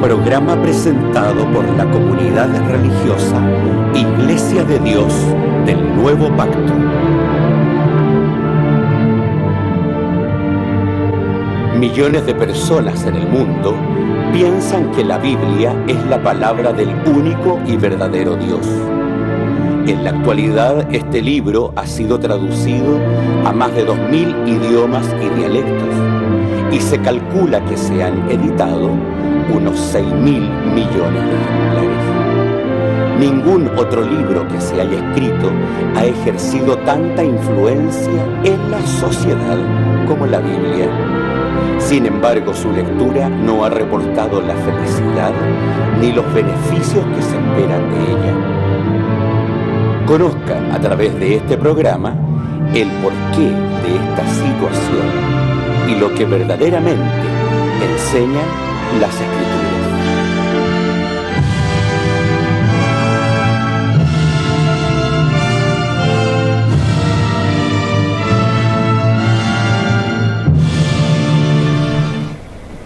Programa presentado por la comunidad religiosa Iglesia de Dios del Nuevo Pacto. Millones de personas en el mundo piensan que la Biblia es la palabra del único y verdadero Dios. En la actualidad, este libro ha sido traducido a más de 2000 idiomas y dialectos, y se calcula que se han editado unos 6.000 millones de ejemplares. Ningún otro libro que se haya escrito ha ejercido tanta influencia en la sociedad como la Biblia. Sin embargo, su lectura no ha reportado la felicidad ni los beneficios que se esperan de ella. Conozca a través de este programa el porqué de esta situación y lo que verdaderamente enseñan las Escrituras.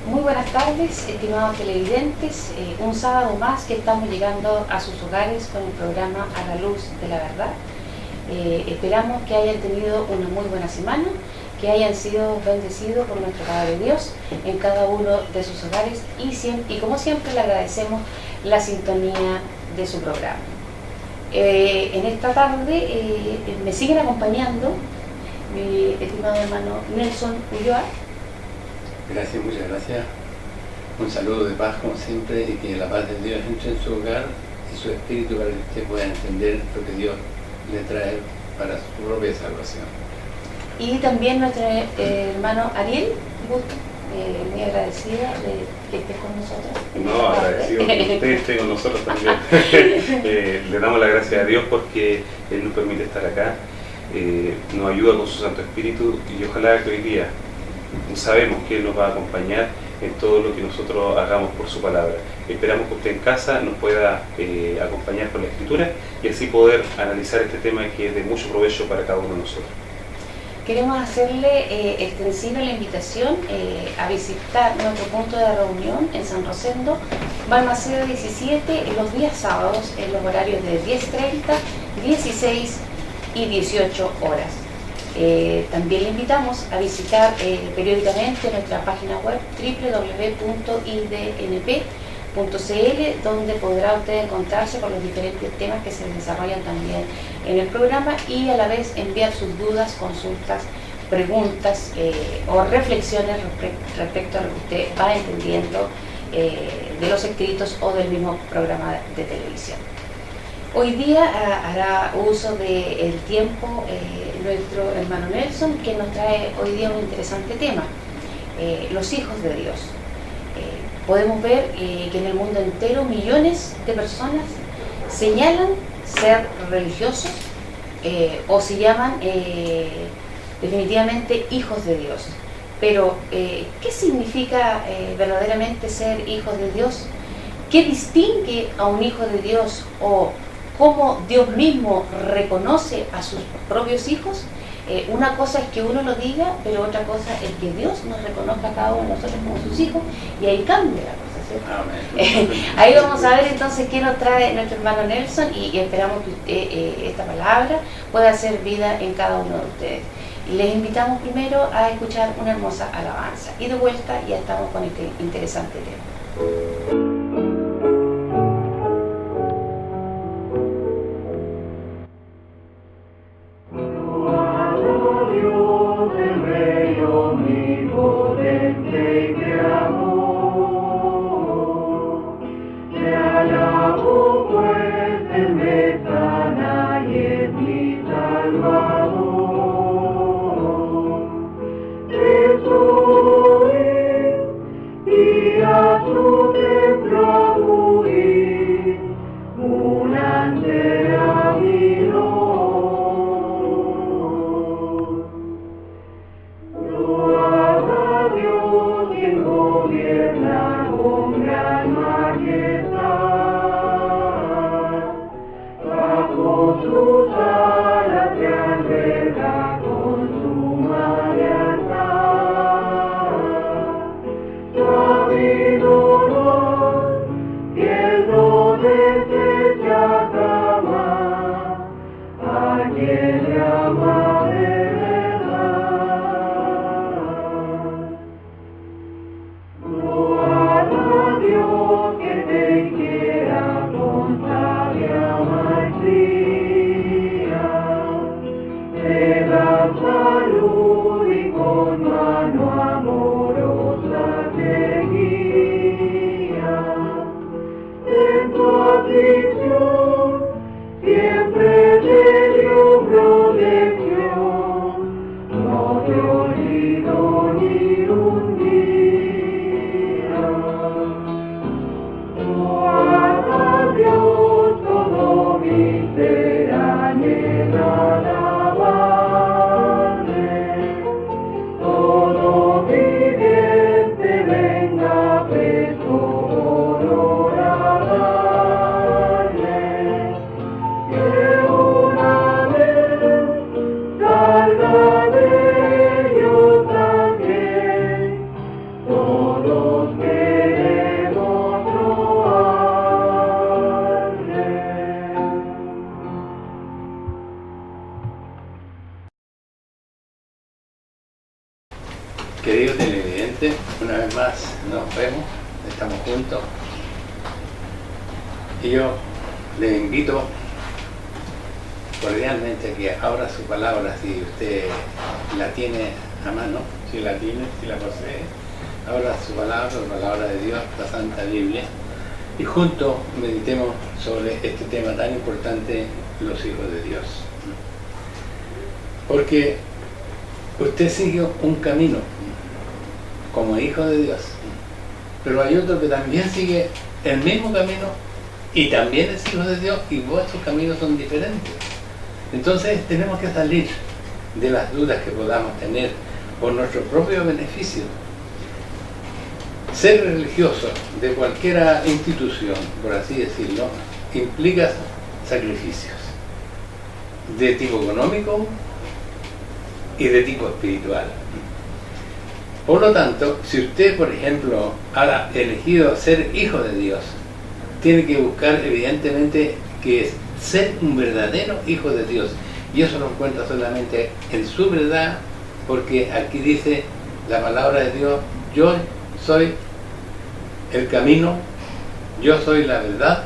Muy buenas tardes, estimados televidentes. Un sábado más que estamos llegando a sus hogares con el programa A la Luz de la Verdad. Esperamos que hayan tenido una muy buena semana, que hayan sido bendecidos por nuestro Padre Dios en cada uno de sus hogares y como siempre le agradecemos la sintonía de su programa. En esta tarde me siguen acompañando mi estimado hermano Nelson Ulloa. Gracias, muchas gracias. Un saludo de paz como siempre y que la paz de Dios entre en su hogar y su espíritu para que usted pueda entender lo que Dios le trae para su propia salvación. Y también nuestro hermano Ariel Busto, muy agradecida de que esté con nosotros. No, agradecido que usted esté con nosotros también. Le damos la gracia a Dios porque Él nos permite estar acá, nos ayuda con su Santo Espíritu y ojalá que hoy día sabemos que Él nos va a acompañar en todo lo que nosotros hagamos por su palabra. Esperamos que usted en casa nos pueda acompañar con la Escritura y así poder analizar este tema que es de mucho provecho para cada uno de nosotros. Queremos hacerle extensiva la invitación a visitar nuestro punto de reunión en San Rosendo, Balmaceda 17, en los días sábados, en los horarios de 10:30, 16 y 18 horas. También le invitamos a visitar periódicamente nuestra página web www.idnp.cl, donde podrá usted encontrarse con los diferentes temas que se desarrollan también en el programa y a la vez enviar sus dudas, consultas, preguntas o reflexiones respecto a lo que usted va entendiendo de los escritos o del mismo programa de televisión. Hoy día hará uso del tiempo nuestro hermano Nelson, que nos trae hoy día un interesante tema, los hijos de Dios. Podemos ver que en el mundo entero millones de personas señalan ser religiosos o se llaman definitivamente hijos de Dios. Pero, ¿qué significa verdaderamente ser hijos de Dios? ¿Qué distingue a un hijo de Dios o cómo Dios mismo reconoce a sus propios hijos? Una cosa es que uno lo diga, pero otra cosa es que Dios nos reconozca a cada uno de nosotros como sus hijos, y ahí cambia la cosa, ¿cierto? Ahí vamos a ver entonces qué nos trae nuestro hermano Nelson y esperamos que usted, esta palabra pueda hacer vida en cada uno de ustedes. Les invitamos primero a escuchar una hermosa alabanza y de vuelta ya estamos con este interesante tema. Y a su templo Querido televidente, una vez más nos vemos, estamos juntos y yo le invito cordialmente a que abra su palabra si usted la tiene a mano, si la tiene, si la posee, abra su palabra, la palabra de Dios, la Santa Biblia, y juntos meditemos sobre este tema tan importante, los hijos de Dios. Porque usted sigue un camino como hijo de Dios, pero hay otro que también sigue el mismo camino y también es hijo de Dios, y vuestros caminos son diferentes. Entonces tenemos que salir de las dudas que podamos tener por nuestro propio beneficio. Ser religioso de cualquier institución, por así decirlo, implica sacrificios de tipo económico y de tipo espiritual. Por lo tanto, si usted, por ejemplo, ha elegido ser hijo de Dios, tiene que buscar evidentemente que es ser un verdadero hijo de Dios, y eso lo encuentra solamente en su verdad, porque aquí dice la palabra de Dios: yo soy el camino, yo soy la verdad,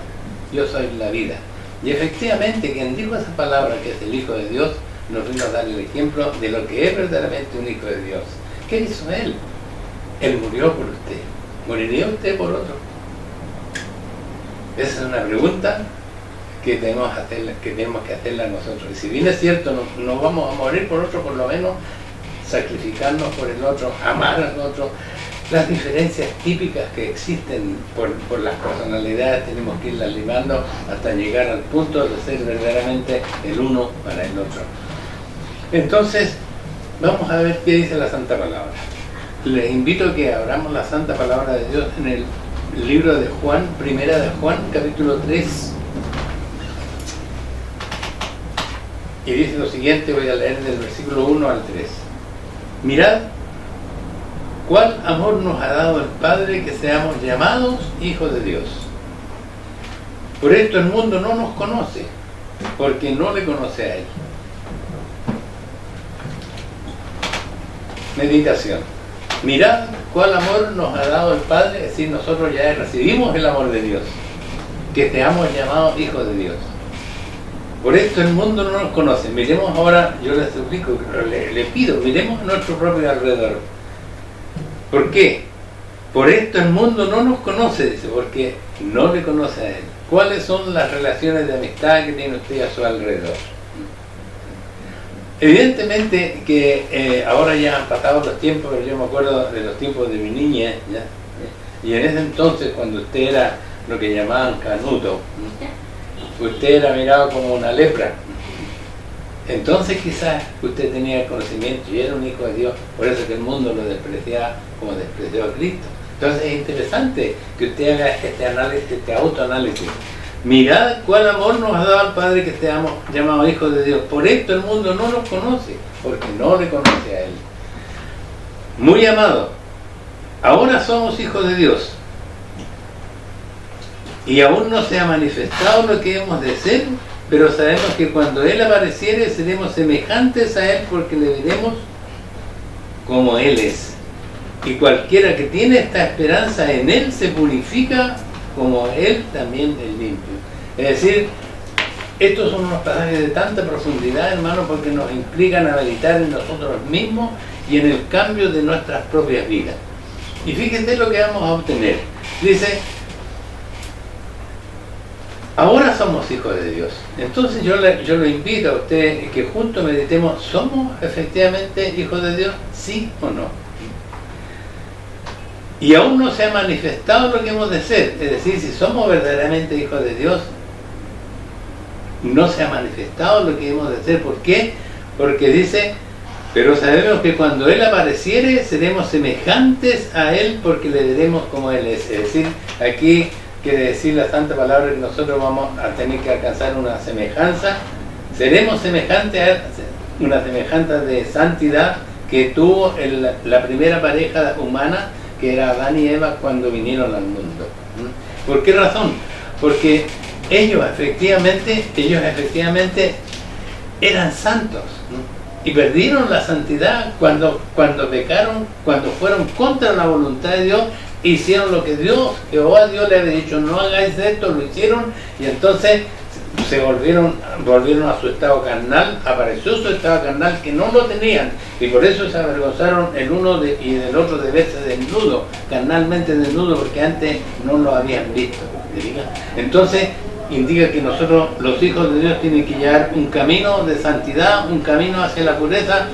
yo soy la vida. Y efectivamente quien dijo esa palabra, que es el Hijo de Dios, nos vino a dar el ejemplo de lo que es verdaderamente un hijo de Dios. ¿Qué hizo Él? Él murió por usted. ¿Moriría usted por otro? Esa es una pregunta que tenemos que hacerla nosotros. Y si bien es cierto, no vamos a morir por otro, por lo menos sacrificarnos por el otro, amar al otro. Las diferencias típicas que existen por las personalidades tenemos que irlas limando hasta llegar al punto de ser verdaderamente el uno para el otro. Entonces, vamos a ver qué dice la Santa Palabra. Les invito a que abramos la Santa Palabra de Dios en el libro de Juan, primera de Juan, capítulo 3. Y dice lo siguiente, voy a leer del versículo 1 al 3. Mirad cuál amor nos ha dado el Padre, que seamos llamados hijos de Dios. Por esto el mundo no nos conoce, porque no le conoce a Él. Meditación. Mirad cuál amor nos ha dado el Padre, es decir, nosotros ya recibimos el amor de Dios, que seamos llamados hijos de Dios. Por esto el mundo no nos conoce. Miremos ahora, yo les suplico, le pido, miremos a nuestro propio alrededor. ¿Por qué? Por esto el mundo no nos conoce, dice, porque no le conoce a Él. ¿Cuáles son las relaciones de amistad que tiene usted a su alrededor? Evidentemente que ahora ya han pasado los tiempos, pero yo me acuerdo de los tiempos de mi niña, ¿ya? Y en ese entonces, cuando usted era lo que llamaban canuto, usted era mirado como una lepra. Entonces quizás usted tenía el conocimiento y era un hijo de Dios, por eso que el mundo lo despreciaba como despreció a Cristo. Entonces es interesante que usted haga este análisis, este autoanálisis. Mirad cuál amor nos ha dado el Padre, que seamos llamados hijos de Dios. Por esto el mundo no nos conoce, porque no le conoce a Él. Muy amado, ahora somos hijos de Dios, y aún no se ha manifestado lo que hemos de ser, pero sabemos que cuando Él apareciere seremos semejantes a Él, porque le veremos como Él es. Y cualquiera que tiene esta esperanza en Él se purifica como Él también es limpio. Es decir, estos son unos pasajes de tanta profundidad, hermano, porque nos implican a meditar en nosotros mismos y en el cambio de nuestras propias vidas. Y fíjense lo que vamos a obtener. Dice: ahora somos hijos de Dios. Entonces yo lo invito a usted que juntos meditemos: ¿somos efectivamente hijos de Dios? ¿Sí o no? Y aún no se ha manifestado lo que hemos de ser, es decir, si somos verdaderamente hijos de Dios, no se ha manifestado lo que hemos de hacer. ¿Por qué? Porque dice, pero sabemos que cuando Él apareciere seremos semejantes a Él porque le veremos como Él es. Es decir, aquí quiere decir la santa palabra que nosotros vamos a tener que alcanzar una semejanza, seremos semejantes a Él, una semejanza de santidad que tuvo la primera pareja humana, que era Adán y Eva, cuando vinieron al mundo. ¿Por qué razón? Porque ellos efectivamente eran santos, ¿no? Y perdieron la santidad cuando pecaron, cuando fueron contra la voluntad de Dios, hicieron lo que Jehová Dios le había dicho, no hagáis esto, lo hicieron, y entonces se volvieron a su estado carnal, apareció su estado carnal que no lo tenían, y por eso se avergonzaron el uno y del otro de verse desnudo, carnalmente desnudo, porque antes no lo habían visto. Entonces indica que nosotros, los hijos de Dios, tienen que llevar un camino de santidad, un camino hacia la pureza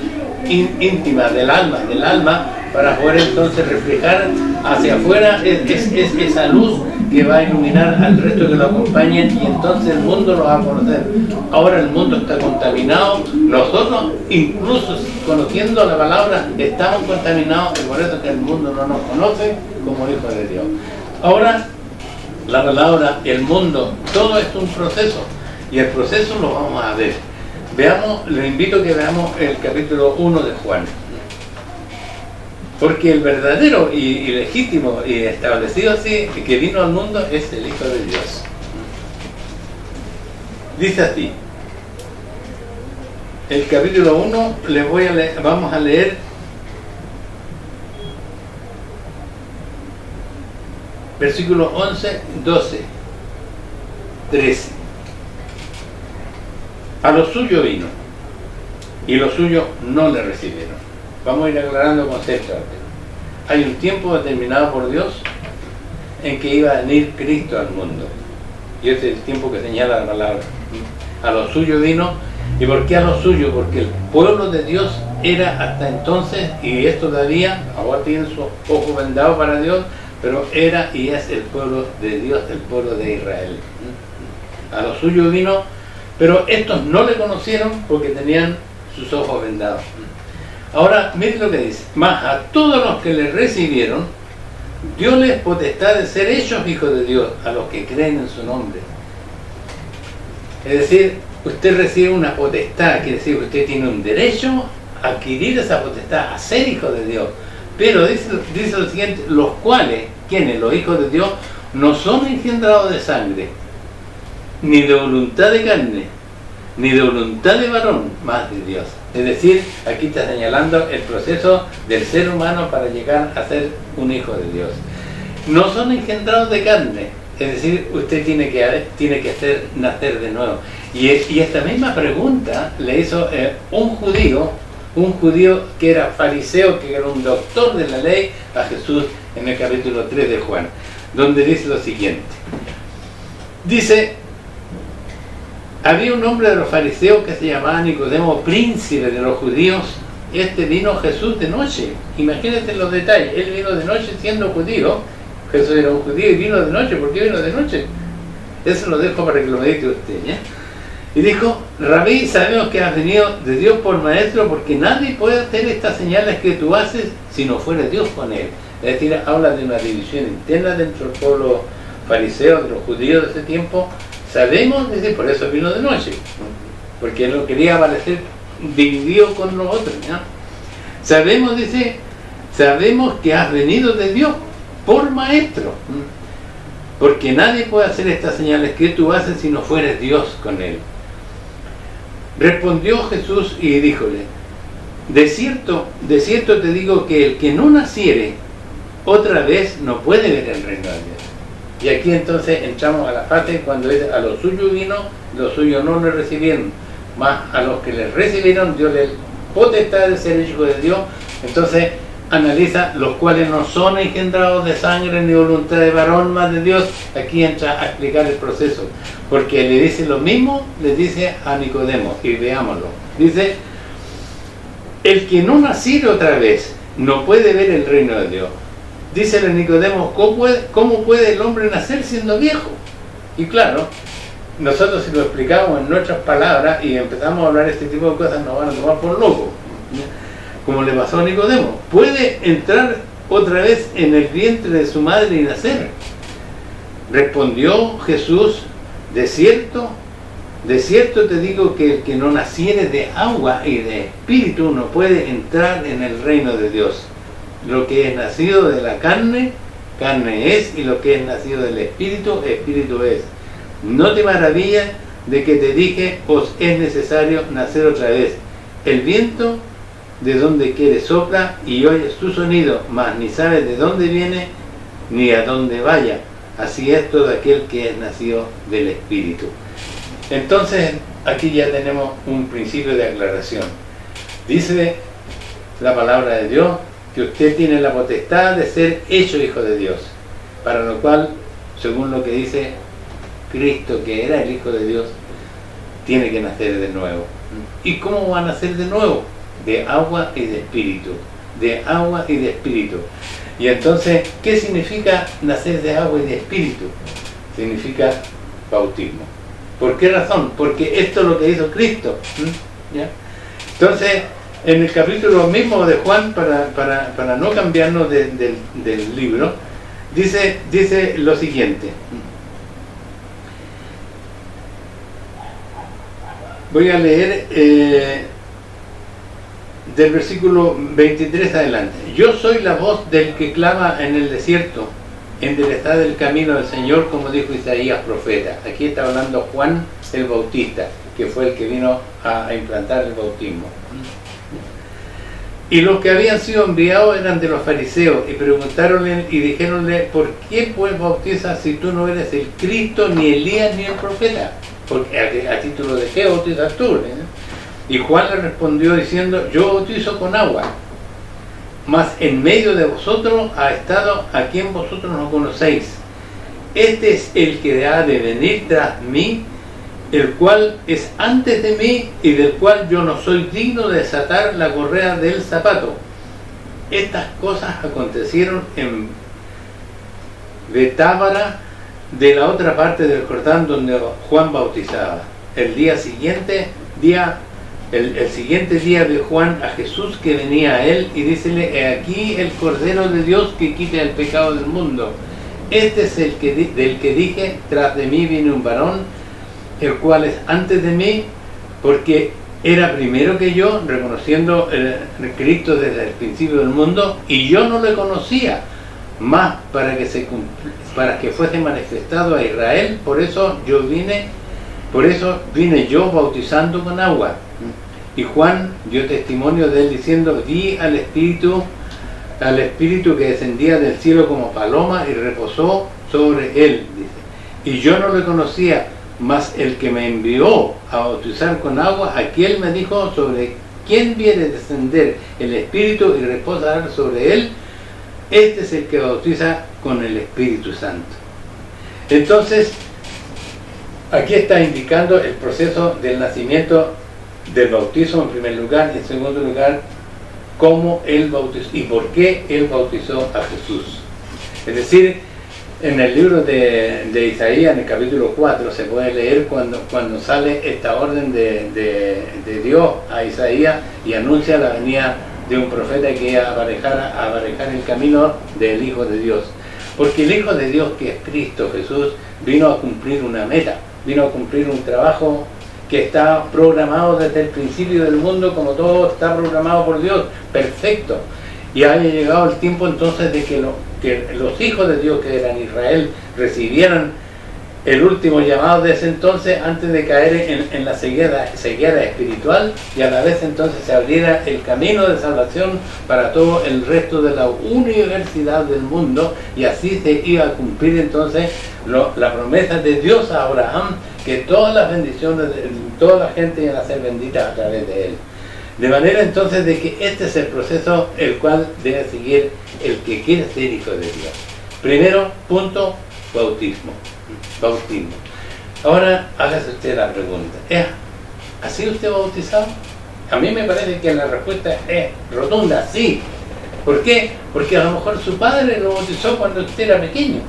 íntima del alma, para poder entonces reflejar hacia afuera esa luz que va a iluminar al resto que lo acompañen, y entonces el mundo lo va a conocer. Ahora el mundo está contaminado, nosotros incluso conociendo la palabra estamos contaminados, y por eso que el mundo no nos conoce como hijos de Dios. Ahora la palabra, el mundo, todo es un proceso, y el proceso lo vamos a ver. Veamos, les invito a que veamos el capítulo 1 de Juan. Porque el verdadero y legítimo y establecido así que vino al mundo es el Hijo de Dios. Dice así, el capítulo 1, vamos a leer versículos 11, 12, 13. A lo suyo vino, y los suyos no le recibieron. Vamos a ir aclarando conceptos. Hay un tiempo determinado por Dios en que iba a venir Cristo al mundo. Y ese es el tiempo que señala la palabra. A lo suyo vino. ¿Y por qué a lo suyo? Porque el pueblo de Dios era hasta entonces, y es todavía, ahora tiene su ojo vendado para Dios, pero era y es el pueblo de Dios, el pueblo de Israel. A lo suyo vino, pero estos no le conocieron porque tenían sus ojos vendados. Ahora, miren lo que dice. Mas a todos los que le recibieron, dióles potestad de ser hechos hijos de Dios, a los que creen en su nombre. Es decir, usted recibe una potestad, quiere decir que usted tiene un derecho a adquirir esa potestad, a ser hijo de Dios. Pero dice lo siguiente, los cuales, ¿quiénes? Los hijos de Dios, no son engendrados de sangre, ni de voluntad de carne, ni de voluntad de varón, más de Dios. Es decir, aquí está señalando el proceso del ser humano para llegar a ser un hijo de Dios. No son engendrados de carne, es decir, usted tiene que nacer de nuevo. Y esta misma pregunta le hizo un judío que era fariseo, que era un doctor de la ley, a Jesús en el capítulo 3 de Juan, donde dice lo siguiente. Dice, había un hombre de los fariseos que se llamaba Nicodemo, príncipe de los judíos. Vino Jesús de noche. Imagínense los detalles. Él vino de noche siendo judío. Jesús era un judío y vino de noche. ¿Por qué vino de noche? Eso lo dejo para que lo medite usted, ¿ya? Y dijo, Rabí, sabemos que has venido de Dios por maestro, porque nadie puede hacer estas señales que tú haces si no fuera Dios con él. Es decir, habla de una división interna dentro del pueblo fariseo, de los judíos de ese tiempo. Sabemos, dice, por eso vino de noche, porque él no quería aparecer dividido con nosotros, ¿ya? Sabemos, dice, sabemos que has venido de Dios por maestro, porque nadie puede hacer estas señales que tú haces si no fueres Dios con él. Respondió Jesús y díjole, de cierto te digo que el que no naciere otra vez no puede ver el reino de Dios. Y aquí entonces entramos a la parte cuando dice, a los suyos vino, los suyos no le recibieron, más a los que les recibieron Dios les potestad de ser hijos de Dios. Entonces analiza los cuales no son engendrados de sangre ni voluntad de varón, más de Dios. Aquí entra a explicar el proceso, porque le dice lo mismo, le dice a Nicodemo, y veámoslo. Dice, el que no naciere otra vez no puede ver el reino de Dios. Dice a Nicodemo, ¿cómo puede el hombre nacer siendo viejo? Y claro, nosotros si lo explicamos en nuestras palabras y empezamos a hablar este tipo de cosas, nos van a tomar por locos, como le pasó a Nicodemo. Puede entrar otra vez en el vientre de su madre y nacer. Respondió Jesús: de cierto te digo que el que no naciere de agua y de espíritu no puede entrar en el reino de Dios. Lo que es nacido de la carne, carne es, y lo que es nacido del espíritu, espíritu es. No te maravillas de que te dije, os es necesario nacer otra vez. El viento de donde quiere sopla y oyes su sonido, mas ni sabes de dónde viene ni a dónde vaya. Así es todo aquel que es nacido del espíritu. Entonces aquí ya tenemos un principio de aclaración. Dice la palabra de Dios que usted tiene la potestad de ser hecho hijo de Dios, para lo cual, según lo que dice Cristo, que era el Hijo de Dios, tiene que nacer de nuevo. ¿Y cómo va a nacer de nuevo? De agua y de espíritu. De agua y de espíritu. Y entonces, ¿qué significa nacer de agua y de espíritu? Significa bautismo. ¿Por qué razón? Porque esto es lo que hizo Cristo. ¿Ya? Entonces, en el capítulo mismo de Juan, para no cambiarnos del libro, dice lo siguiente. Voy a leer del versículo 23 adelante. Yo soy la voz del que clama en el desierto, enderezad el camino del Señor, como dijo Isaías profeta. Aquí está hablando Juan el Bautista, que fue el que vino a implantar el bautismo. Y los que habían sido enviados eran de los fariseos, y preguntaronle y dijéronle: ¿por qué pues bautizas si tú no eres el Cristo, ni Elías, ni el profeta? Porque a título de qué bautizas tú, Y Juan le respondió diciendo: yo bautizo con agua, mas en medio de vosotros ha estado a quien vosotros no conocéis. Este es el que ha de venir tras mí, el cual es antes de mí, y del cual yo no soy digno de desatar la correa del zapato. Estas cosas acontecieron en Betábara, de la otra parte del Jordán, donde Juan bautizaba. El siguiente día ve Juan a Jesús que venía a él, y dícele: he aquí el Cordero de Dios que quita el pecado del mundo. Este es el del que dije: tras de mí viene un varón, el cual es antes de mí, porque era primero que yo, reconociendo el Cristo desde el principio del mundo, y yo no le conocía, más para que fuese manifestado a Israel. Por eso vine yo bautizando con agua. Y Juan dio testimonio de él diciendo: vi al Espíritu que descendía del cielo como paloma y reposó sobre él, dice. Y yo no le conocía, mas el que me envió a bautizar con agua, aquel me dijo: sobre quién viene descender el Espíritu y reposar sobre él, este es el que bautiza con el Espíritu Santo. Entonces, aquí está indicando el proceso del nacimiento, del bautismo en primer lugar, y en segundo lugar, cómo él bautizó y por qué él bautizó a Jesús. Es decir, en el libro de Isaías, en el capítulo 4, se puede leer cuando sale esta orden de Dios a Isaías y anuncia la venida de un profeta que iba a aparejar el camino del Hijo de Dios. Porque el Hijo de Dios, que es Cristo Jesús, vino a cumplir una meta, vino a cumplir un trabajo que está programado desde el principio del mundo, como todo está programado por Dios, perfecto. Y haya llegado el tiempo entonces de que los hijos de Dios, que eran Israel, recibieran el último llamado de ese entonces, antes de caer en la ceguera espiritual, y a la vez entonces se abriera el camino de salvación para todo el resto de la universidad del mundo, y así se iba a cumplir entonces la promesa de Dios a Abraham, que todas las bendiciones de toda la gente iban a ser benditas a través de él. De manera entonces de que este es el proceso el cual debe seguir el que quiere ser hijo de Dios. Primero, punto, bautismo. Ahora hágase usted la pregunta: ¿ha sido usted bautizado? A mí me parece que la respuesta es rotunda, sí. ¿Por qué? Porque a lo mejor su padre lo bautizó cuando usted era pequeño.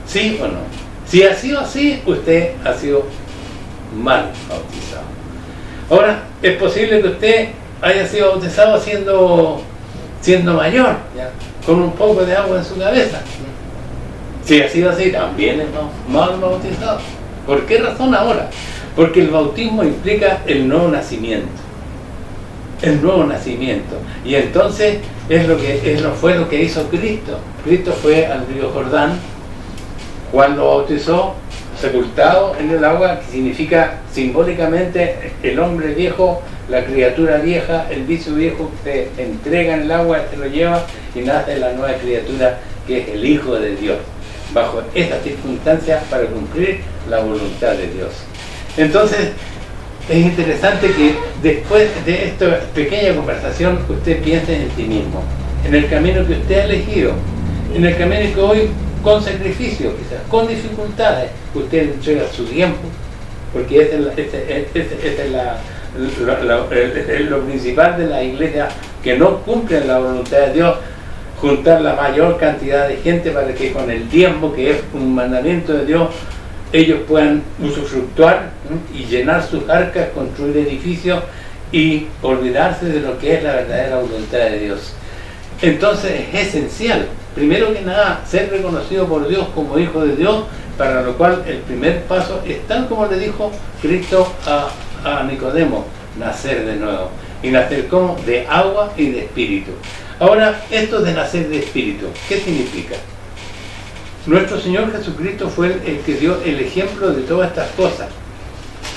¿Sí o no? Si ha sido así, usted ha sido mal bautizado. Ahora, es posible que usted haya sido bautizado siendo mayor, ¿ya?, con un poco de agua en su cabeza. Si ha sido así, también es mal bautizado. ¿Por qué razón ahora? Porque el bautismo implica el nuevo nacimiento. El nuevo nacimiento. Y entonces fue lo que hizo Cristo. Cristo fue al río Jordán, Juan lo bautizó, sepultado en el agua, que significa simbólicamente el hombre viejo, la criatura vieja, el vicio viejo, se entrega en el agua, se lo lleva y nace la nueva criatura que es el Hijo de Dios, bajo estas circunstancias para cumplir la voluntad de Dios. Entonces, es interesante que después de esta pequeña conversación usted piense en sí mismo, en el camino que usted ha elegido, en el camino que hoy, con sacrificio, quizás con dificultades, usted entrega su tiempo, porque es lo principal de la iglesia, que no cumplen la voluntad de Dios, juntar la mayor cantidad de gente para que con el diezmo, que es un mandamiento de Dios, ellos puedan usufructuar y llenar sus arcas, construir edificios y olvidarse de lo que es la verdadera voluntad de Dios. Entonces es esencial, primero que nada, ser reconocido por Dios como hijo de Dios, para lo cual el primer paso es tal como le dijo Cristo a Nicodemo: nacer de nuevo. Y nacer como de agua y de espíritu. Ahora, esto de nacer de espíritu, ¿qué significa? Nuestro Señor Jesucristo fue el que dio el ejemplo de todas estas cosas.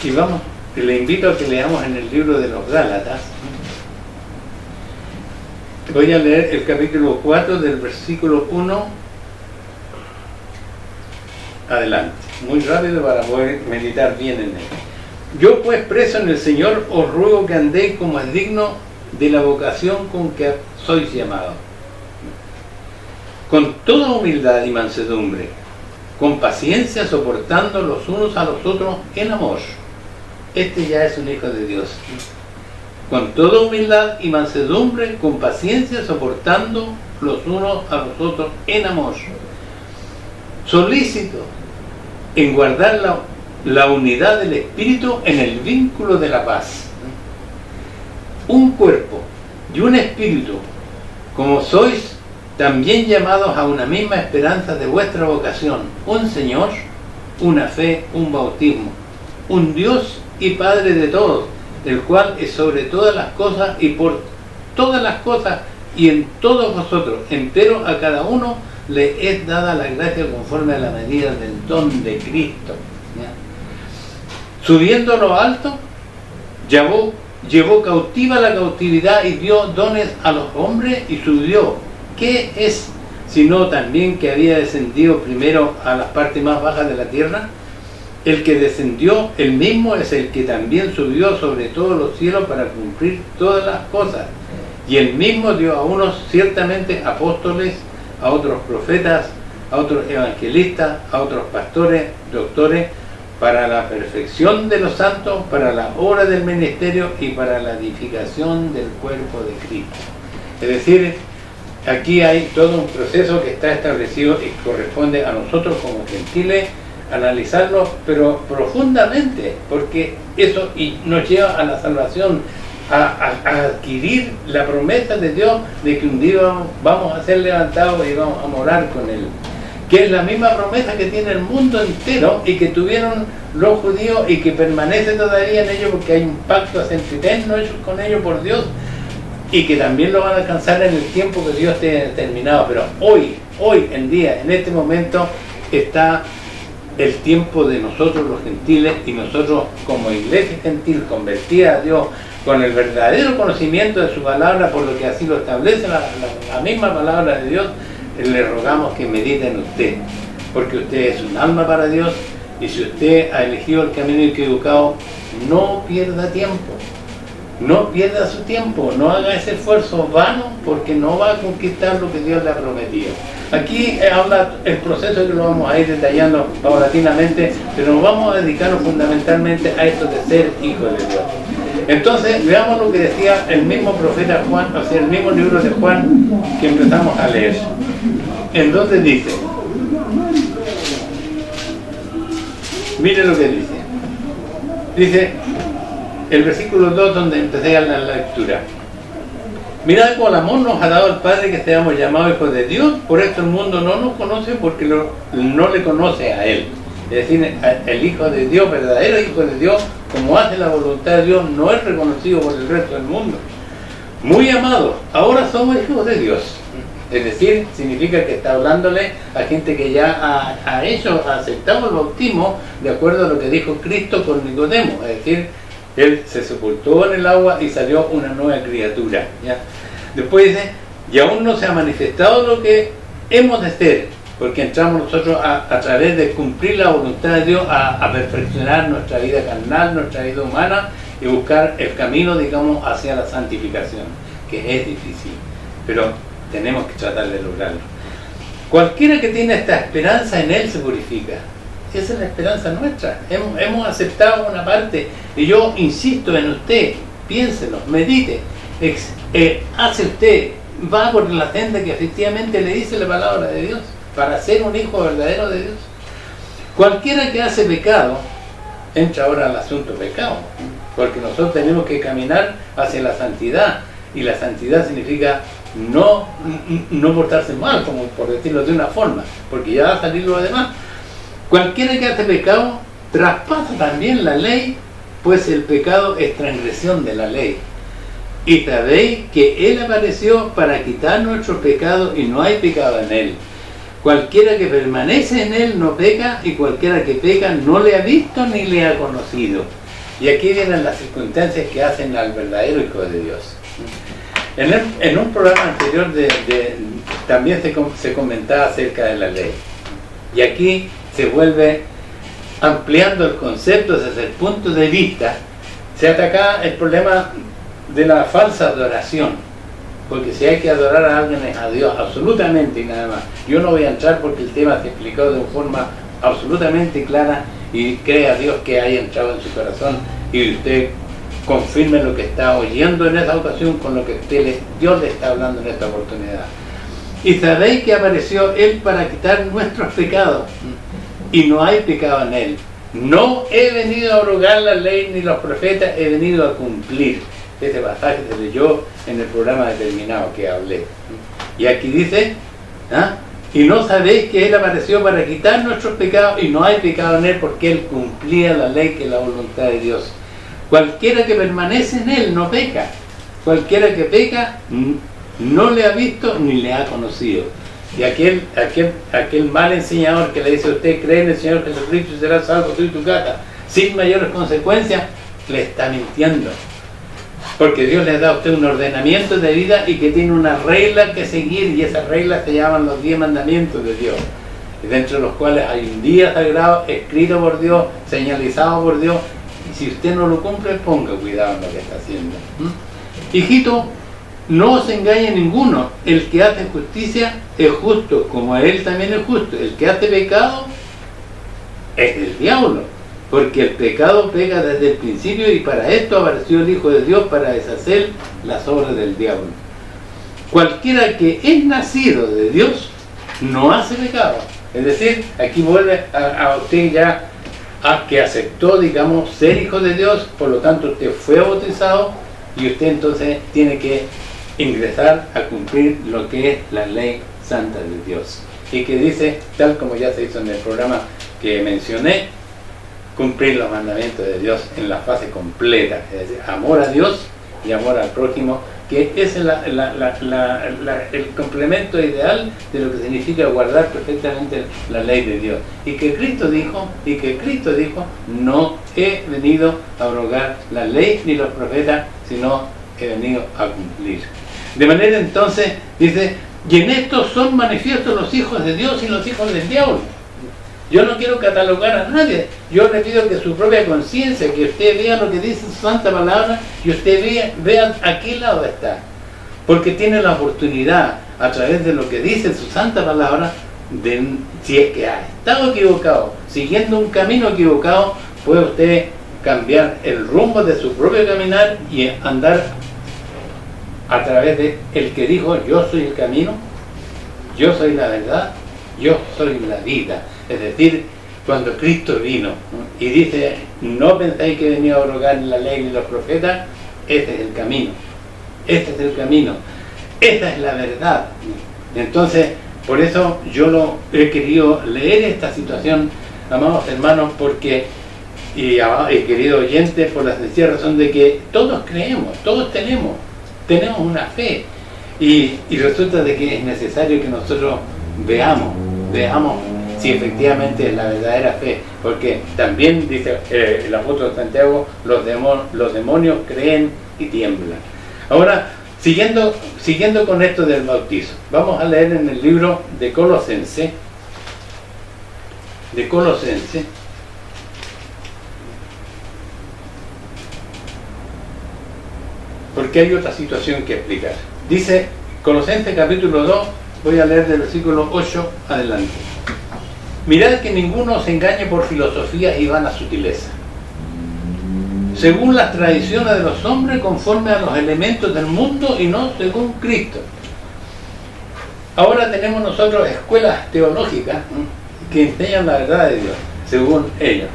Y le invito a que leamos en el libro de los Gálatas. Voy a leer el capítulo 4 del versículo 1 adelante, muy rápido para poder meditar bien en él. Yo pues, preso en el Señor, os ruego que andéis como es digno de la vocación con que sois llamados, con toda humildad y mansedumbre, con paciencia, soportando los unos a los otros en amor. Este ya es un hijo de Dios. Con toda humildad y mansedumbre, con paciencia, soportando los unos a los otros en amor. Solícito en guardar la unidad del Espíritu en el vínculo de la paz. Un cuerpo y un espíritu, como sois también llamados a una misma esperanza de vuestra vocación, un Señor, una fe, un bautismo, un Dios y Padre de todos, el cual es sobre todas las cosas y por todas las cosas y en todos vosotros, empero a cada uno le es dada la gracia conforme a la medida del don de Cristo. ¿Ya? Subiendo a lo alto, llevó cautiva la cautividad y dio dones a los hombres y subió. ¿Qué es sino también que había descendido primero a las partes más bajas de la tierra? El que descendió, el mismo es el que también subió sobre todos los cielos para cumplir todas las cosas. Y el mismo dio a unos ciertamente apóstoles, a otros profetas, a otros evangelistas, a otros pastores, doctores, para la perfección de los santos, para la obra del ministerio y para la edificación del cuerpo de Cristo. Es decir, aquí hay todo un proceso que está establecido y corresponde a nosotros como gentiles analizarlo, pero profundamente, porque eso nos lleva a la salvación, a adquirir la promesa de Dios de que un día vamos a ser levantados y vamos a morar con Él, que es la misma promesa que tiene el mundo entero y que tuvieron los judíos y que permanece todavía en ellos, porque hay un pacto sempiterno hecho con ellos por Dios y que también lo van a alcanzar en el tiempo que Dios tiene determinado. Pero hoy en día, en este momento, está el tiempo de nosotros los gentiles, y nosotros como iglesia gentil convertida a Dios con el verdadero conocimiento de su palabra, por lo que así lo establece la misma palabra de Dios, le rogamos que medite en usted, porque usted es un alma para Dios, y si usted ha elegido el camino equivocado, no pierda tiempo, no pierda su tiempo, no haga ese esfuerzo vano, porque no va a conquistar lo que Dios le ha prometido. Aquí habla el proceso que lo vamos a ir detallando paulatinamente, pero nos vamos a dedicarnos fundamentalmente a esto de ser hijo de Dios. Entonces, veamos lo que decía el mismo profeta Juan, o sea, el mismo libro de Juan que empezamos a leer, en donde dice: Mire lo que dice. Dice el versículo 2 donde empecé a la lectura. Mirad cuál amor nos ha dado el Padre que seamos llamados hijos de Dios. Por esto el mundo no nos conoce porque no le conoce a Él. Es decir, el Hijo de Dios, verdadero Hijo de Dios, como hace la voluntad de Dios, no es reconocido por el resto del mundo. Muy amados, ahora somos hijos de Dios. Es decir, significa que está hablándole a gente que ya ha aceptado el bautismo de acuerdo a lo que dijo Cristo con Nicodemo. Es decir, Él se sepultó en el agua y salió una nueva criatura, ¿ya? Después dice, y aún no se ha manifestado lo que hemos de ser, porque entramos nosotros a través de cumplir la voluntad de Dios a perfeccionar nuestra vida carnal, nuestra vida humana y buscar el camino, digamos, hacia la santificación, que es difícil, pero tenemos que tratar de lograrlo. Cualquiera que tiene esta esperanza en Él se purifica. Esa es la esperanza nuestra. Hemos aceptado una parte y yo insisto en usted, piénselo, medite, hace usted, va por la senda que efectivamente le dice la palabra de Dios para ser un hijo verdadero de Dios. Cualquiera que hace pecado, entra ahora al asunto pecado, porque nosotros tenemos que caminar hacia la santidad, y la santidad significa no portarse mal, como por decirlo de una forma, porque ya va a salir lo demás. Cualquiera que hace pecado traspasa también la ley, pues el pecado es transgresión de la ley. Y sabéis que Él apareció para quitar nuestros pecados y no hay pecado en Él. Cualquiera que permanece en Él no peca, y cualquiera que peca no le ha visto ni le ha conocido. Y aquí vienen las circunstancias que hacen al verdadero Hijo de Dios. En un programa anterior también se comentaba acerca de la ley. Y aquí se vuelve ampliando el concepto desde el punto de vista. Se ataca el problema de la falsa adoración, porque si hay que adorar a alguien es a Dios, absolutamente y nada más. Yo no voy a entrar porque el tema se explicó de una forma absolutamente clara, y crea a Dios que haya entrado en su corazón y usted confirme lo que está oyendo en esa ocasión con lo que Dios le está hablando en esta oportunidad. Y sabéis que apareció Él para quitar nuestros pecados, y no hay pecado en Él. No he venido a abrogar la ley ni los profetas, he venido a cumplir. Ese pasaje se leyó en el programa determinado que hablé. Y aquí dice, y no sabéis que Él apareció para quitar nuestros pecados y no hay pecado en Él, porque Él cumplía la ley, que es la voluntad de Dios. Cualquiera que permanece en Él no peca. Cualquiera que peca no le ha visto ni le ha conocido. Y aquel mal enseñador que le dice a usted, cree en el Señor Jesucristo y será salvo tú y tu casa, sin mayores consecuencias, le está mintiendo. Porque Dios le da a usted un ordenamiento de vida y que tiene una regla que seguir, y esas reglas se llaman los 10 mandamientos de Dios, dentro de los cuales hay un día sagrado escrito por Dios, señalizado por Dios, y si usted no lo cumple, ponga cuidado en lo que está haciendo. Hijito, no os engañe ninguno, el que hace justicia es justo, como Él también es justo. El que hace pecado es del diablo, porque el pecado pega desde el principio, y para esto apareció el Hijo de Dios, para deshacer las obras del diablo. Cualquiera que es nacido de Dios no hace pecado. Es decir, aquí vuelve a usted ya a que aceptó, digamos, ser hijo de Dios, por lo tanto usted fue bautizado, y usted entonces tiene que ingresar a cumplir lo que es la ley santa de Dios, y que dice, tal como ya se hizo en el programa que mencioné, cumplir los mandamientos de Dios en la fase completa, es decir, amor a Dios y amor al prójimo, que es el complemento ideal de lo que significa guardar perfectamente la ley de Dios. Y que Cristo dijo, no he venido a abrogar la ley ni los profetas, sino he venido a cumplir. De manera entonces, dice, y en esto son manifiestos los hijos de Dios y los hijos del diablo. Yo no quiero catalogar a nadie, yo le pido que su propia conciencia, que usted vea lo que dice su santa palabra, y usted vea a qué lado está, porque tiene la oportunidad, a través de lo que dice su santa palabra, de, si es que ha estado equivocado, siguiendo un camino equivocado, puede usted cambiar el rumbo de su propio caminar y andar a través de el que dijo, yo soy el camino, yo soy la verdad, yo soy la vida. Es decir, cuando Cristo vino, ¿no? Y dice, no pensáis que venía a abrogar la ley y los profetas, este es el camino, este es el camino, esta es la verdad. Entonces, por eso yo lo he querido leer esta situación, amados hermanos, porque, y querido oyente, por la sencilla razón de que todos creemos, todos tenemos una fe, y resulta de que es necesario que nosotros veamos si efectivamente es la verdadera fe, porque también dice el apóstol Santiago, los demonios creen y tiemblan. Ahora, siguiendo con esto del bautizo, vamos a leer en el libro de Colosenses, porque hay otra situación que explicar. Dice Colosenses capítulo 2, voy a leer del versículo 8 adelante. Mirad que ninguno os engañe por filosofías y vanas sutilezas, según las tradiciones de los hombres, conforme a los elementos del mundo y no según Cristo. Ahora tenemos nosotros escuelas teológicas que enseñan la verdad de Dios, según ellos.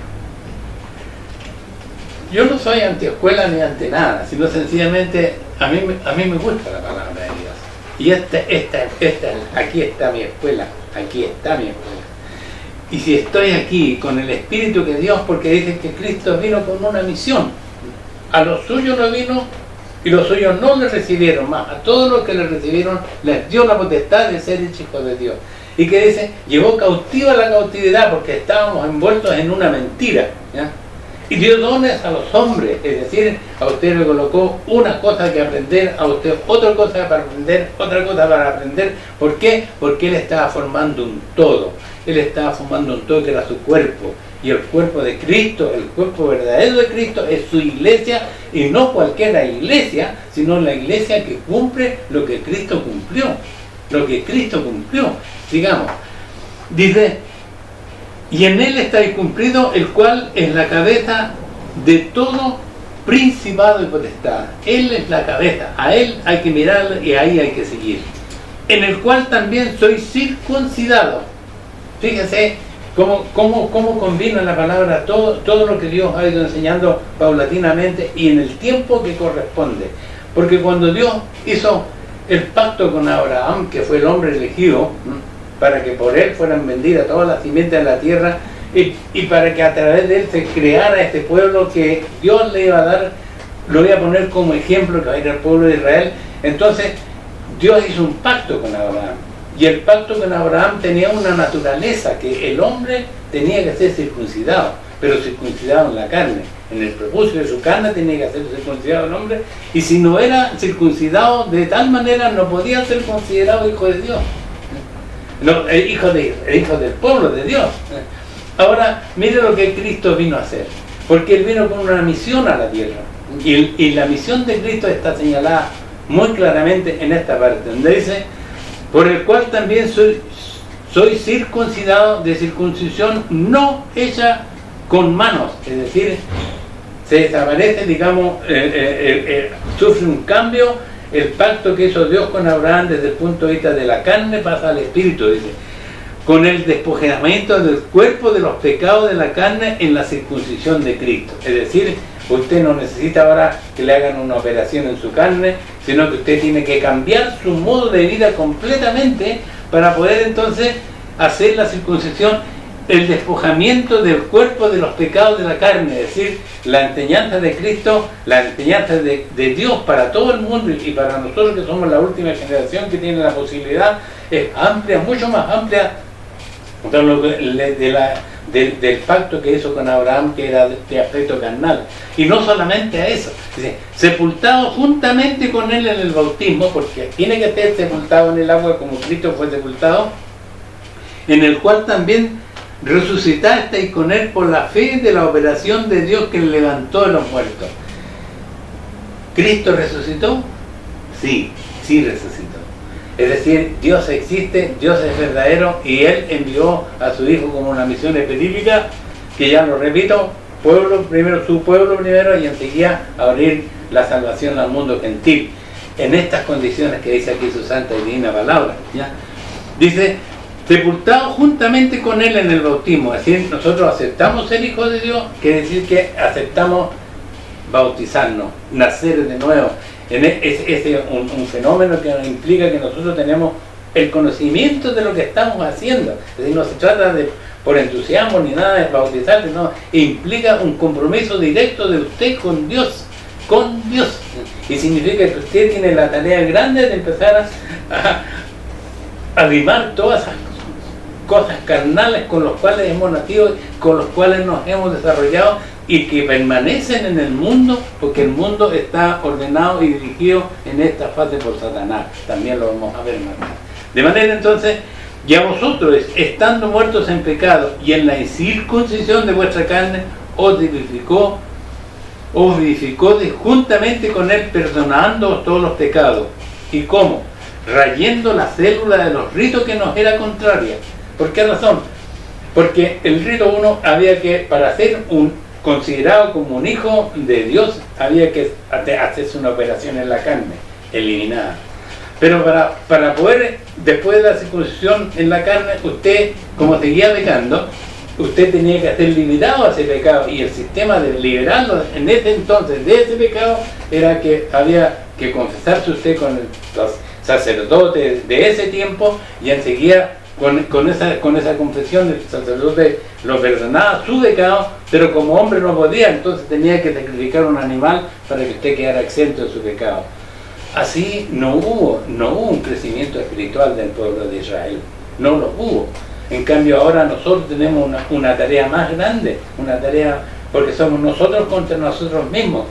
Yo no soy antiescuela ni ante nada, sino sencillamente a mí me gusta la palabra de Dios. Y aquí está mi escuela, aquí está mi escuela. Y si estoy aquí con el Espíritu que Dios, porque dice que Cristo vino con una misión, a los suyos no vino y los suyos no le recibieron, más a todos los que le recibieron les dio la potestad de ser hijos de Dios. Y que dice, llevó cautiva la cautividad porque estábamos envueltos en una mentira, ¿ya? Y dio dones a los hombres, es decir, a usted le colocó una cosa que aprender, a usted otra cosa para aprender, otra cosa para aprender. ¿Por qué? Porque Él estaba formando un todo. Él estaba formando un todo que era su cuerpo. Y el cuerpo de Cristo, el cuerpo verdadero de Cristo, es su iglesia, y no cualquier iglesia, sino la iglesia que cumple lo que Cristo cumplió. Lo que Cristo cumplió. Digamos, dice, y en Él está cumplido, el cual es la cabeza de todo principado y potestad. Él es la cabeza, a Él hay que mirar y ahí hay que seguir. En el cual también soy circuncidado. Fíjense cómo combina la palabra todo lo que Dios ha ido enseñando paulatinamente y en el tiempo que corresponde. Porque cuando Dios hizo el pacto con Abraham, que fue el hombre elegido, para que por él fueran vendidas todas las simientes de la tierra y para que a través de él se creara este pueblo que Dios le iba a dar, lo iba a poner como ejemplo que va a ir al pueblo de Israel. Entonces Dios hizo un pacto con Abraham, y el pacto con Abraham tenía una naturaleza, que el hombre tenía que ser circuncidado, pero circuncidado en la carne, en el prepucio de su carne tenía que ser circuncidado el hombre, y si no era circuncidado de tal manera no podía ser considerado hijo de Dios. No, hijo del pueblo de Dios. Ahora, mire lo que Cristo vino a hacer, porque Él vino con una misión a la tierra, y la misión de Cristo está señalada muy claramente en esta parte, donde dice, por el cual también soy circuncidado de circuncisión no hecha con manos, es decir, se desaparece, digamos, sufre un cambio. El pacto que hizo Dios con Abraham desde el punto de vista de la carne pasa al espíritu, dice, con el despojamiento del cuerpo de los pecados de la carne en la circuncisión de Cristo. Es decir, usted no necesita ahora que le hagan una operación en su carne, sino que usted tiene que cambiar su modo de vida completamente para poder entonces hacer la circuncisión, el despojamiento del cuerpo de los pecados de la carne, es decir, la enseñanza de Cristo, la enseñanza de Dios para todo el mundo y para nosotros que somos la última generación que tiene la posibilidad, es amplia, mucho más amplia del pacto que hizo con Abraham, que era de aspecto carnal. Y no solamente a eso, dice, sepultado juntamente con él en el bautismo, porque tiene que ser sepultado en el agua como Cristo fue sepultado, en el cual también resucitasteis con él por la fe de la operación de Dios que le levantó de los muertos. ¿Cristo resucitó? Sí resucitó. Es decir, Dios existe, Dios es verdadero, y Él envió a su Hijo como una misión específica, que ya lo repito, su pueblo primero, y enseguida abrir la salvación al mundo gentil, en estas condiciones que dice aquí su santa y divina palabra, ¿ya? Dice, sepultados juntamente con Él en el bautismo. Es decir, nosotros aceptamos ser hijos de Dios, quiere decir que aceptamos bautizarnos, nacer de nuevo. Es un fenómeno que implica que nosotros tenemos el conocimiento de lo que estamos haciendo. Es decir, no se trata de por entusiasmo ni nada de bautizarse, no, implica un compromiso directo de usted con Dios, y significa que usted tiene la tarea grande de empezar a limar todas esas cosas carnales con los cuales hemos nacido, con los cuales nos hemos desarrollado y que permanecen en el mundo, porque el mundo está ordenado y dirigido en esta fase por Satanás. También lo vamos a ver más tarde. De manera entonces, y a vosotros, estando muertos en pecado y en la incircuncisión de vuestra carne, os vivificó juntamente con Él, perdonándoos todos los pecados. ¿Y cómo? Rayendo la célula de los ritos que nos era contraria. ¿Por qué razón? Porque el rito uno había que, para ser considerado como un hijo de Dios, había que hacerse una operación en la carne, eliminada. Pero para poder, después de la circuncisión en la carne, usted, como seguía pecando, usted tenía que ser liberado a ese pecado, y el sistema de liberarlo en ese entonces de ese pecado era que había que confesarse usted con los sacerdotes de ese tiempo, y enseguida con esa confesión el sacerdote lo perdonaba su pecado, pero como hombre no podía, entonces tenía que sacrificar un animal para que usted quedara exento de su pecado. Así no hubo un crecimiento espiritual del pueblo de Israel, no lo hubo. En cambio ahora nosotros tenemos una tarea más grande, una tarea, porque somos nosotros contra nosotros mismos.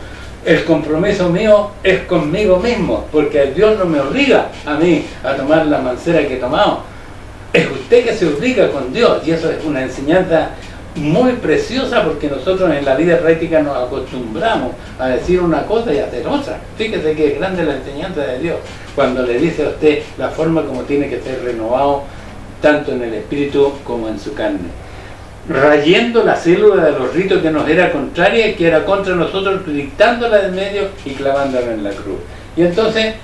El compromiso mío es conmigo mismo, porque Dios no me obliga a mí a tomar la mancera que he tomado. Es usted que se obliga con Dios, y eso es una enseñanza muy preciosa, porque nosotros en la vida práctica nos acostumbramos a decir una cosa y hacer otra. Fíjese que es grande la enseñanza de Dios cuando le dice a usted la forma como tiene que ser renovado, tanto en el espíritu como en su carne. Rayendo la célula de los ritos que nos era contraria y que era contra nosotros, dictándola de medio y clavándola en la cruz. Y entonces,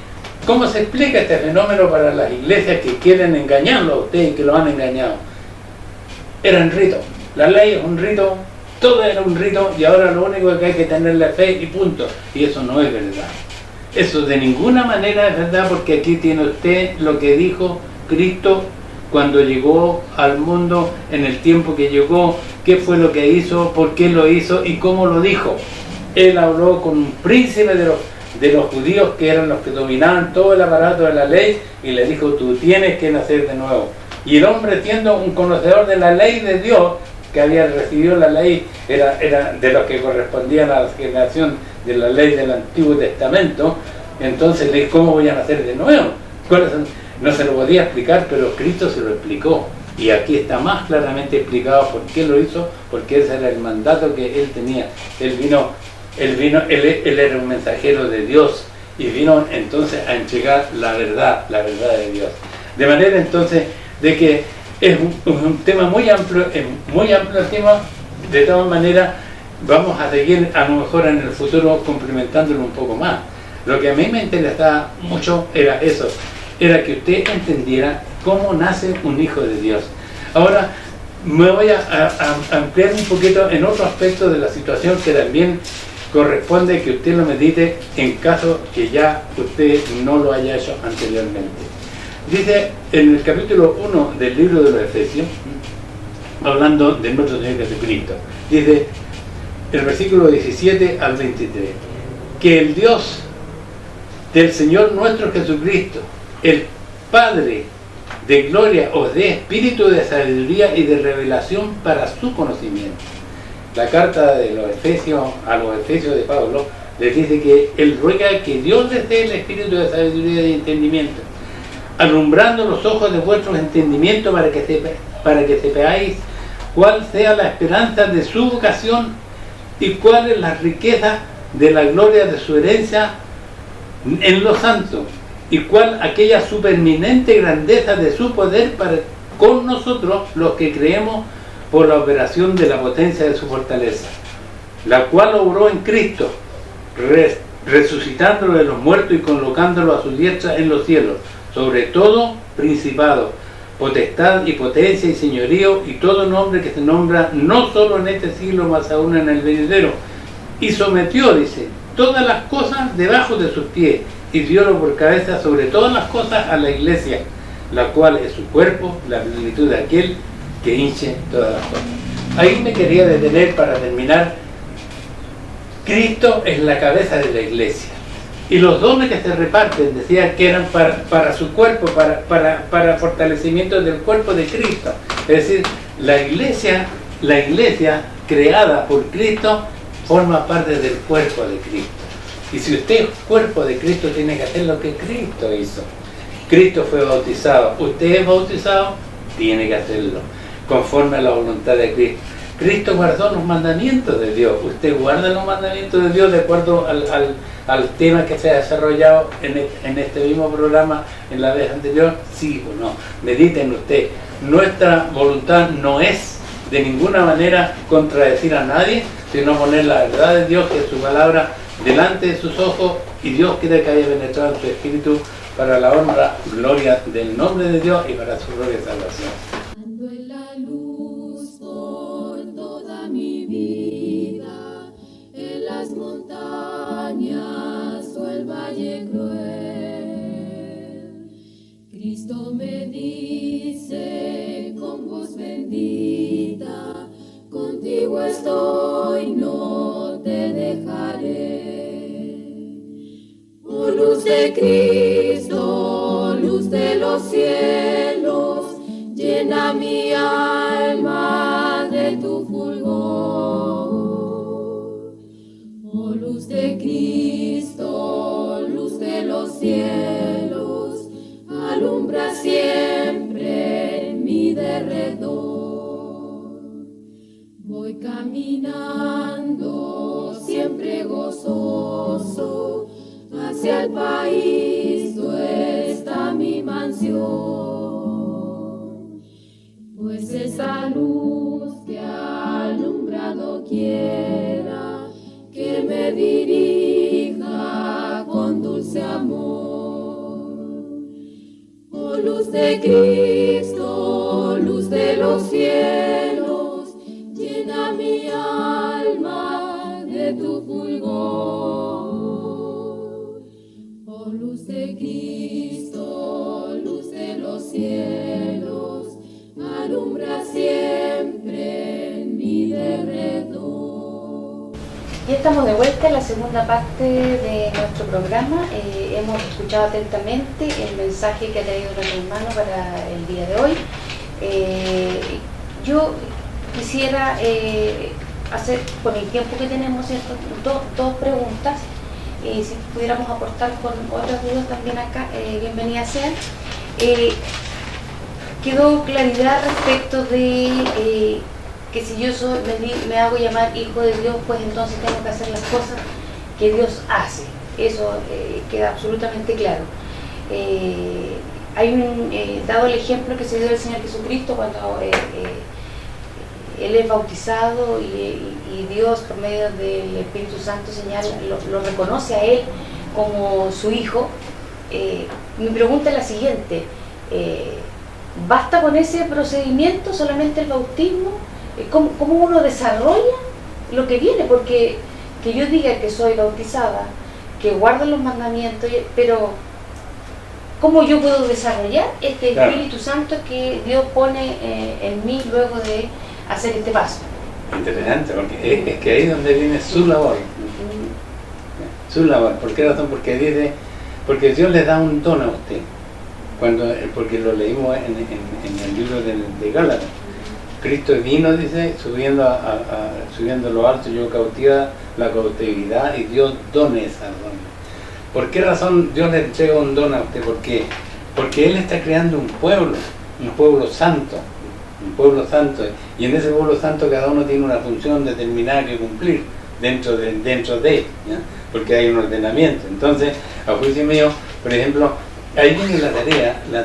¿cómo se explica este fenómeno para las iglesias que quieren engañarlo a usted y que lo han engañado? Eran ritos. La ley es un rito, todo era un rito, y ahora lo único que hay que tener la fe y punto. Y eso no es verdad. Eso de ninguna manera es verdad, porque aquí tiene usted lo que dijo Cristo cuando llegó al mundo, en el tiempo que llegó, qué fue lo que hizo, por qué lo hizo y cómo lo dijo. Él habló con un príncipe de los judíos, que eran los que dominaban todo el aparato de la ley, y le dijo: tú tienes que nacer de nuevo. Y el hombre, siendo un conocedor de la ley de Dios, que había recibido la ley, era de los que correspondían a la generación de la ley del Antiguo Testamento, entonces le dijo: ¿cómo voy a nacer de nuevo? No se lo podía explicar, pero Cristo se lo explicó, y aquí está más claramente explicado por qué lo hizo, porque ese era el mandato que él tenía. Él era un mensajero de Dios, y vino entonces a entregar la verdad de Dios. De manera entonces de que es un tema muy amplio el tema. De todas maneras vamos a seguir a lo mejor en el futuro complementándolo un poco más. Lo que a mí me interesaba mucho era eso, era que usted entendiera cómo nace un hijo de Dios. Ahora me voy a ampliar un poquito en otro aspecto de la situación que también corresponde que usted lo medite en caso que ya usted no lo haya hecho anteriormente. Dice en el capítulo 1 del libro de los Efesios, hablando de nuestro Señor Jesucristo, dice el versículo 17 al 23, que el Dios del Señor nuestro Jesucristo, el Padre de gloria, os dé espíritu de sabiduría y de revelación para su conocimiento. La carta de los Efesios, a los Efesios de Pablo, les dice que él ruega que Dios les dé el espíritu de sabiduría y de entendimiento, alumbrando los ojos de vuestros entendimientos para que sepáis cuál sea la esperanza de su vocación y cuál es la riqueza de la gloria de su herencia en los santos, y cuál aquella supereminente grandeza de su poder para con nosotros los que creemos, por la operación de la potencia de su fortaleza, la cual obró en Cristo, resucitándolo de los muertos y colocándolo a su diestra en los cielos, sobre todo principado, potestad y potencia y señorío y todo nombre que se nombra no solo en este siglo, más aún en el venidero. Y sometió, dice, todas las cosas debajo de sus pies y diólo por cabeza sobre todas las cosas a la iglesia, la cual es su cuerpo, la plenitud de aquel que hinche todas las cosas. Ahí me quería detener para terminar. Cristo es la cabeza de la iglesia. Y los dones que se reparten, decía que eran para su cuerpo, para fortalecimiento del cuerpo de Cristo. Es decir, la iglesia creada por Cristo forma parte del cuerpo de Cristo. Y si usted es cuerpo de Cristo, tiene que hacer lo que Cristo hizo. Cristo fue bautizado. Usted es bautizado, tiene que hacerlo conforme a la voluntad de Cristo. Cristo guardó los mandamientos de Dios. ¿Usted guarda los mandamientos de Dios de acuerdo al tema que se ha desarrollado en este mismo programa en la vez anterior? Sí o no. Mediten usted. Nuestra voluntad no es de ninguna manera contradecir a nadie, sino poner la verdad de Dios, que es su palabra, delante de sus ojos, y Dios quiere que haya penetrado en su espíritu para la honra, gloria del nombre de Dios y para su gloria y salvación. Ando en la luz por toda mi vida, en las montañas o el valle cruel. Cristo me dice con voz bendita, contigo estoy, no te dejaré. Oh luz de Cristo, luz de los cielos, llena mi alma de tu fulgor. Oh luz de Cristo, luz de los cielos, alumbra siempre en mi derredor. Voy caminando siempre gozoso hacia el país donde está mi mansión, pues esa luz que alumbrado quiera que me dirija con dulce amor. Oh luz de Cristo, luz de los cielos, llena mi alma de tu fulgor. Oh luz de Cristo, luz de los cielos, alumbra siempre en mi derredor. Ya estamos de vuelta en la segunda parte de nuestro programa. Hemos escuchado atentamente el mensaje que ha traído nuestro hermano para el día de hoy. Yo quisiera hacer, con el tiempo que tenemos, dos preguntas. Si pudiéramos aportar con otras dudas también acá, bienvenidas sean. Quedó claridad respecto de que si yo me hago llamar hijo de Dios, pues entonces tengo que hacer las cosas que Dios hace. Eso queda absolutamente claro. Hay dado el ejemplo que se dio del Señor Jesucristo cuando Él es bautizado y Dios por medio del Espíritu Santo lo reconoce a Él como su hijo. Mi pregunta es la siguiente: ¿basta con ese procedimiento, solamente el bautismo? ¿Cómo uno desarrolla lo que viene? Porque que yo diga que soy bautizada, que guardo los mandamientos, pero ¿cómo yo puedo desarrollar este Espíritu Santo que Dios pone en mí luego de hacer este paso? Interesante, porque es que ahí es donde viene su labor. Su labor. ¿Por qué razón? Porque Dios le da un don a usted. Porque lo leímos en el libro de Gálatas. Cristo vino, dice, subiendo lo alto, yo cautiva la cautividad, y Dios dones a dones. ¿Por qué razón Dios le entrega un don a usted? Porque Él está creando un pueblo santo, y en ese pueblo santo cada uno tiene una función determinada que cumplir dentro de ¿ya? Porque hay un ordenamiento. Entonces, a juicio mío, por ejemplo, ahí viene la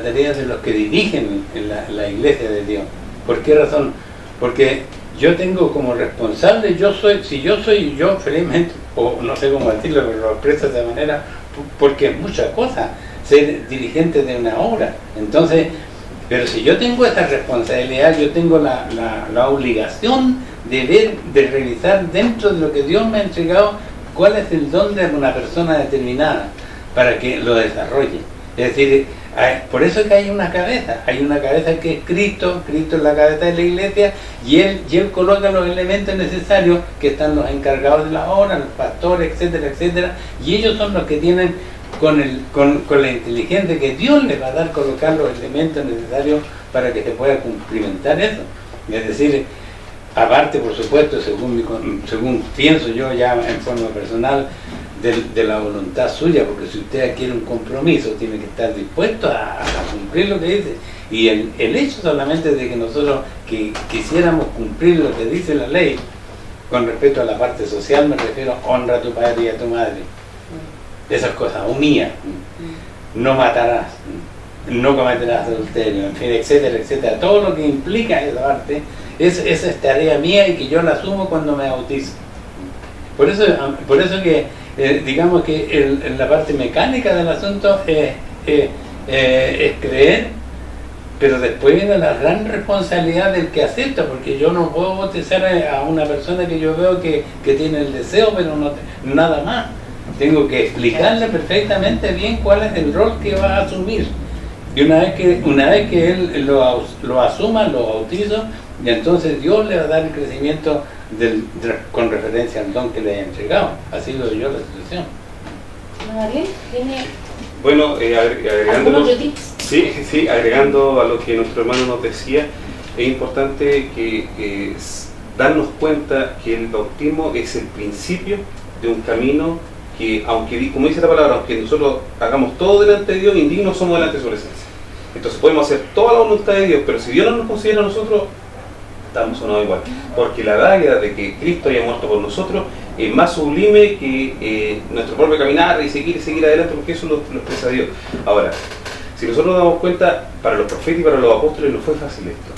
tarea de los que dirigen la iglesia de Dios. ¿Por qué razón? Porque yo tengo como responsable, si yo soy felizmente, o no sé cómo decirlo, pero lo expreso de esa manera, porque es mucha cosa ser dirigente de una obra. Entonces Pero si yo tengo esa responsabilidad, yo tengo la obligación de ver, de revisar dentro de lo que Dios me ha entregado, cuál es el don de una persona determinada para que lo desarrolle. Es decir, por eso es que hay una cabeza que es Cristo es la cabeza de la iglesia, y él coloca los elementos necesarios, que están los encargados de la obra, los pastores, etcétera, etcétera, y ellos son los que tienen con la inteligencia que Dios les va a dar, colocar los elementos necesarios para que se pueda cumplimentar eso. Es decir, aparte, por supuesto, según pienso yo ya en forma personal, de la voluntad suya, porque si usted adquiere un compromiso, tiene que estar dispuesto a cumplir lo que dice. Y el hecho solamente de que nosotros quisiéramos cumplir lo que dice la ley, con respecto a la parte social, me refiero, honra a tu padre y a tu madre. Esas cosas, humilla, no matarás, no cometerás adulterio, en fin, etcétera, etcétera. Todo lo que implica esa parte, esa es tarea mía y que yo la asumo cuando me bautizo. Por eso que digamos que la parte mecánica del asunto es creer, pero después viene la gran responsabilidad del que acepta, porque yo no puedo bautizar a una persona que yo veo que tiene el deseo, pero no nada más. Tengo que explicarle perfectamente bien cuál es el rol que va a asumir. Y una vez que él lo asuma, lo bautizo, y entonces Dios le va a dar el crecimiento con referencia al don que le haya entregado. Así lo yo la situación. Gabriel, ¿tiene Bueno, algún otro tips? Sí, agregando a lo que nuestro hermano nos decía, es importante que darnos cuenta que el bautismo es el principio de un camino que, aunque, como dice la palabra, aunque nosotros hagamos todo delante de Dios, indignos somos delante de su presencia. Entonces podemos hacer toda la voluntad de Dios, pero si Dios no nos considera a nosotros, estamos sonados igual. Porque la daga de que Cristo haya muerto por nosotros es más sublime que nuestro propio caminar y seguir adelante, porque eso lo expresa Dios. Ahora, si nosotros nos damos cuenta, para los profetas y para los apóstoles no fue fácil esto.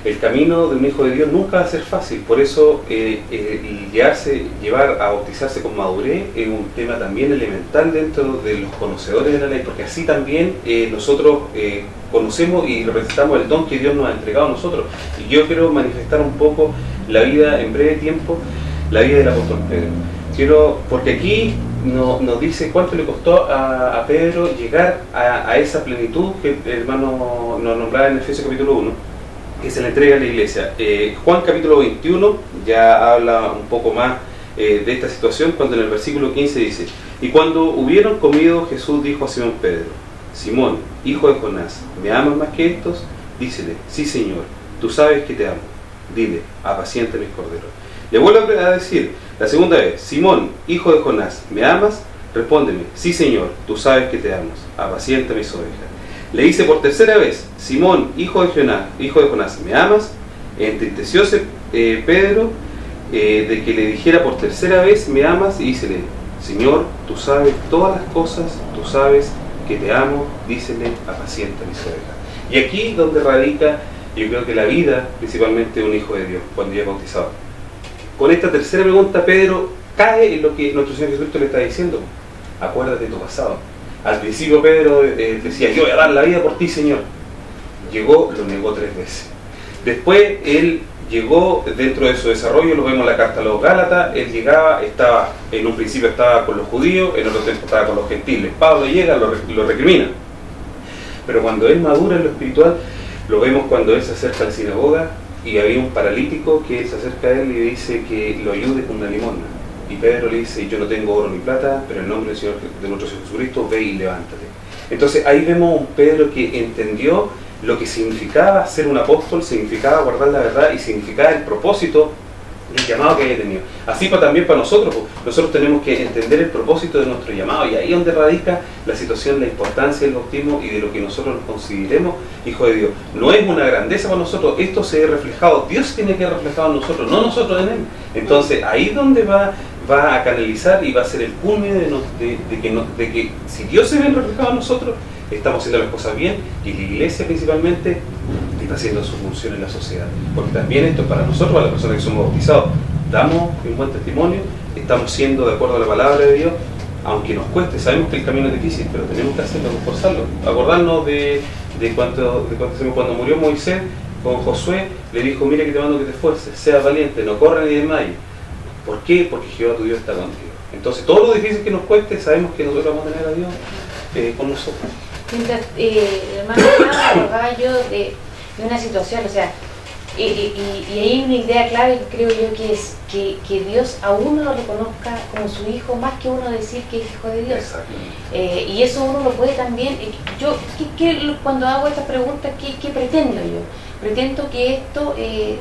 El camino de un hijo de Dios nunca va a ser fácil, por eso llevar a bautizarse con madurez es un tema también elemental dentro de los conocedores de la ley, porque así también nosotros conocemos y representamos el don que Dios nos ha entregado a nosotros. Y yo quiero manifestar un poco la vida, en breve tiempo, la vida del apóstol Pedro. Porque aquí nos dice cuánto le costó a Pedro llegar a esa plenitud que el hermano nos nombraba en Efesios capítulo 1. Que se le entrega a la iglesia. Juan capítulo 21 ya habla un poco más de esta situación, cuando en el versículo 15 dice: y cuando hubieron comido, Jesús dijo a Simón Pedro: Simón, hijo de Jonás, ¿me amas más que estos? Dícele: sí, Señor, tú sabes que te amo. Dile: apacienta mis corderos. Le vuelve a decir la segunda vez: Simón, hijo de Jonás, ¿me amas? Respóndeme: sí, Señor, tú sabes que te amo. Apacienta mis ovejas. Le dice por tercera vez: Simón, hijo de Jonás, ¿me amas? Entristecióse Pedro de que le dijera por tercera vez: ¿me amas? Y dícele: Señor, tú sabes todas las cosas, tú sabes que te amo. Dícele: apacienta mis ovejas. Y aquí donde radica, yo creo que la vida principalmente de un hijo de Dios, cuando ya es bautizado. Con esta tercera pregunta, Pedro cae en lo que nuestro Señor Jesucristo le está diciendo: acuérdate de tu pasado. Al principio Pedro decía: yo voy a dar la vida por ti, Señor. Llegó, lo negó 3 veces. Después él llegó, dentro de su desarrollo, lo vemos en la carta a los Gálatas, él llegaba, en un principio estaba con los judíos, en otro tiempo estaba con los gentiles. Pablo llega, lo recrimina. Pero cuando él madura en lo espiritual, lo vemos cuando él se acerca a la sinagoga y había un paralítico que él se acerca a él y le dice que lo ayude con una limosna. Y Pedro le dice: yo no tengo oro ni plata, pero en nombre del Señor, de nuestro Señor Jesucristo, ve y levántate. Entonces ahí vemos un Pedro que entendió lo que significaba ser un apóstol, significaba guardar la verdad y significaba el propósito del llamado que había tenido. Así también para nosotros, nosotros tenemos que entender el propósito de nuestro llamado, y ahí es donde radica la situación, la importancia del bautismo y de lo que nosotros nos consideremos hijos de Dios. No es una grandeza para nosotros, esto se ve reflejado, Dios tiene que ser reflejado en nosotros, no nosotros en Él. Entonces ahí es donde va a canalizar y va a ser el culmine de que si Dios se ve reflejado en nosotros, estamos haciendo las cosas bien, y la iglesia principalmente está haciendo su función en la sociedad. Porque también esto es para nosotros, para las personas que somos bautizados, damos un buen testimonio, estamos siendo de acuerdo a la palabra de Dios, aunque nos cueste, sabemos que el camino es difícil, pero tenemos que hacerlo, esforzarlo. Acordarnos de cuando murió Moisés con Josué, le dijo: mira que te mando que te esfuerces, seas valiente, no corras ni desmayes. ¿Por qué? Porque Jehová tu Dios está contigo. Entonces, todo lo difícil que nos cueste, sabemos que nosotros vamos a tener a Dios con nosotros. Mientras, hermano, hablaba yo de una situación, o sea, y hay una idea clave que creo yo que es que Dios a uno lo reconozca como su hijo, más que uno decir que es hijo de Dios. Y eso uno lo puede también. Yo cuando hago esta pregunta, ¿qué pretendo yo? Pretendo que esto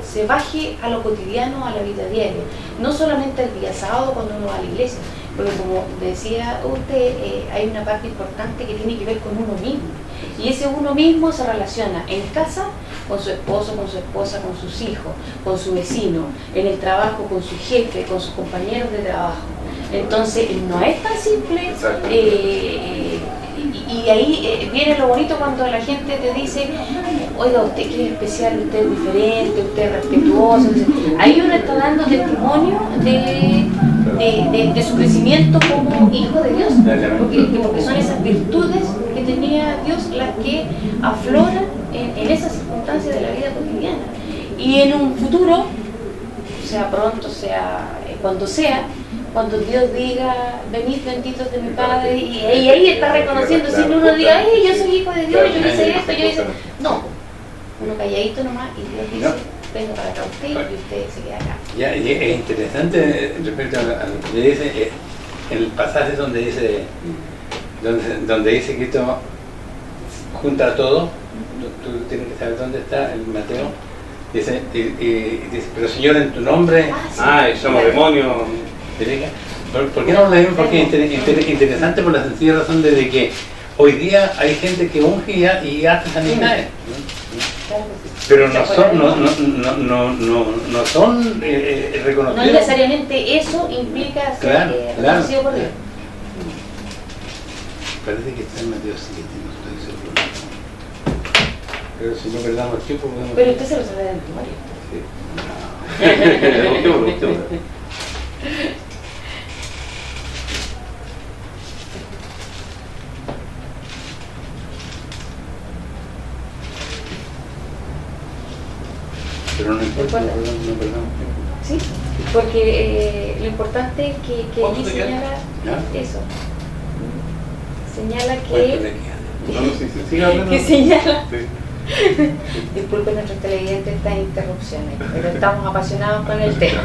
se baje a lo cotidiano, a la vida diaria, no solamente el día sábado cuando uno va a la iglesia, porque como decía usted, hay una parte importante que tiene que ver con uno mismo, y ese uno mismo se relaciona en casa con su esposo, con su esposa, con sus hijos, con su vecino, en el trabajo, con su jefe, con sus compañeros de trabajo. Entonces no es tan simple. Y ahí viene lo bonito cuando la gente te dice: oiga, usted que es especial, usted es diferente, usted es respetuoso. Ahí uno está dando testimonio de su crecimiento como hijo de Dios, porque son esas virtudes que tenía Dios las que afloran en esas circunstancias de la vida cotidiana. Y en un futuro, sea pronto, sea cuando Dios diga: venid benditos de mi Padre, y ahí está reconociendo, sin uno diga: ay, yo soy hijo de Dios, yo hice esto, yo hice... No, uno calladito nomás, y Dios dice: venga para acá usted, y usted se queda acá. Ya, y es interesante respecto a lo que dice el pasaje donde dice Cristo junta todo. Tú tienes que saber dónde está el Mateo. Dice, dice: pero Señor, en tu nombre. Somos demonios. ¿Por qué no lo leemos? Porque es interesante por la sencilla razón de que hoy día hay gente que unge y hace sanidades, pero no son reconocidos. No necesariamente eso implica ser reconocido por Dios. Parece que está en Mateo 7, no estoy seguro. Pero si no perdamos tiempo podemos... Pero usted se lo sabe de memoria. Pero no importa, no perdamos tiempo. Sí, porque lo importante es que allí señala eso. Señala que... que señala... Disculpen nuestros televidentes estas interrupciones, pero estamos apasionados con el tema.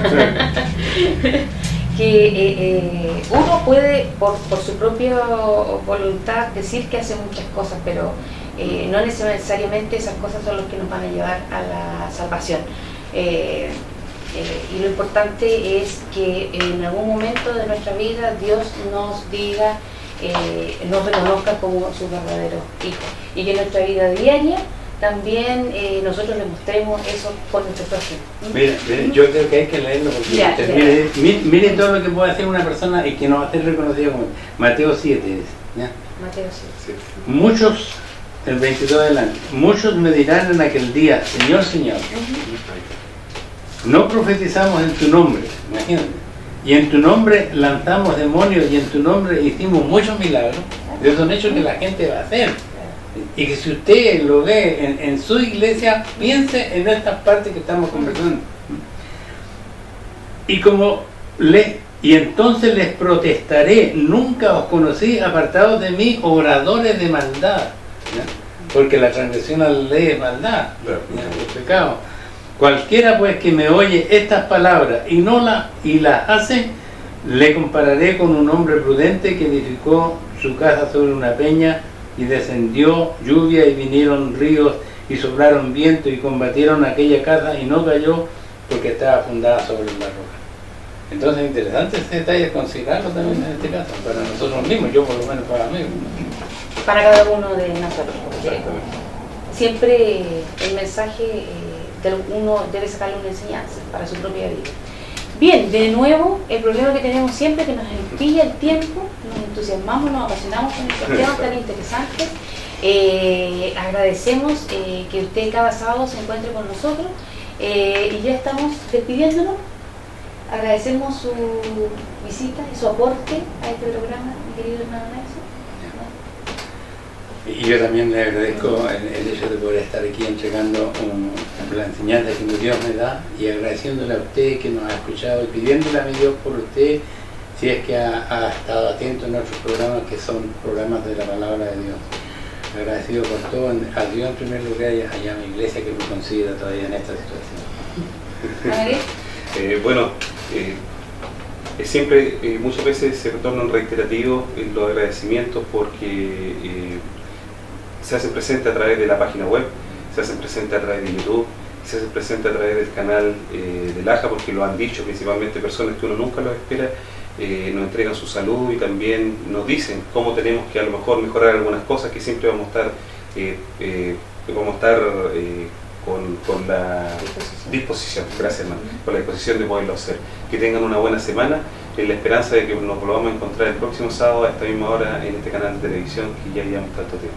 Que uno puede por su propia voluntad decir que hace muchas cosas, pero no necesariamente esas cosas son las que nos van a llevar a la salvación. Y lo importante es que en algún momento de nuestra vida Dios nos diga, nos reconozca como su verdadero hijo, y que en nuestra vida diaria también nosotros le mostremos eso con nuestro prójimo. Miren, yo creo que hay que leerlo porque miren todo lo que puede hacer una persona y que no va a ser reconocido como Mateo 7. ¿Ya? Mateo 7. Muchos, el 22 adelante, muchos me dirán en aquel día: Señor, Señor, no profetizamos en tu nombre, imagínate, y en tu nombre lanzamos demonios, y en tu nombre hicimos muchos milagros. Esos son hechos que la gente va a hacer. Y que si usted lo ve en su iglesia, piense en estas partes que estamos conversando. Y entonces les protestaré: nunca os conocí, apartados de mí, obradores de maldad. ¿Ya? Porque la transgresión a la ley es maldad, es pecado. Cualquiera pues que me oye estas palabras y las hace, le compararé con un hombre prudente que edificó su casa sobre una peña, y descendió lluvia y vinieron ríos y soplaron viento y combatieron aquella casa, y no cayó porque estaba fundada sobre la roca. Entonces es interesante ese detalle, considerarlo también en este caso, para nosotros mismos, yo por lo menos para mí. Para cada uno de nosotros, porque siempre el mensaje uno debe sacarle una enseñanza para su propia vida. Bien, de nuevo, el problema que tenemos siempre es que nos pilla el tiempo, nos entusiasmamos, nos apasionamos con estos temas tan interesantes. Agradecemos que usted cada sábado se encuentre con nosotros, y ya estamos despidiéndonos. Agradecemos su visita y su aporte a este programa, mi querido hermano Nelson. Y yo también le agradezco el hecho de poder estar aquí entregando la enseñanza que Dios me da y agradeciéndole a usted que nos ha escuchado y pidiéndole a mi Dios por usted, si es que ha estado atento en nuestros programas, que son programas de la palabra de Dios. Agradecido por todo, a Dios en primer lugar y allá a mi iglesia que me considera todavía en esta situación. Siempre, muchas veces se retornan reiterativos los agradecimientos porque se hacen presentes a través de la página web, se hacen presentes a través de YouTube, se hacen presentes a través del canal del AJA, porque lo han dicho principalmente personas que uno nunca los espera, nos entregan su salud y también nos dicen cómo tenemos que a lo mejor mejorar algunas cosas, que siempre vamos a estar con la disposición, gracias hermano, con la disposición de poderlo hacer. Que tengan una buena semana, en la esperanza de que nos volvamos a encontrar el próximo sábado a esta misma hora en este canal de televisión que ya llevamos tanto tiempo.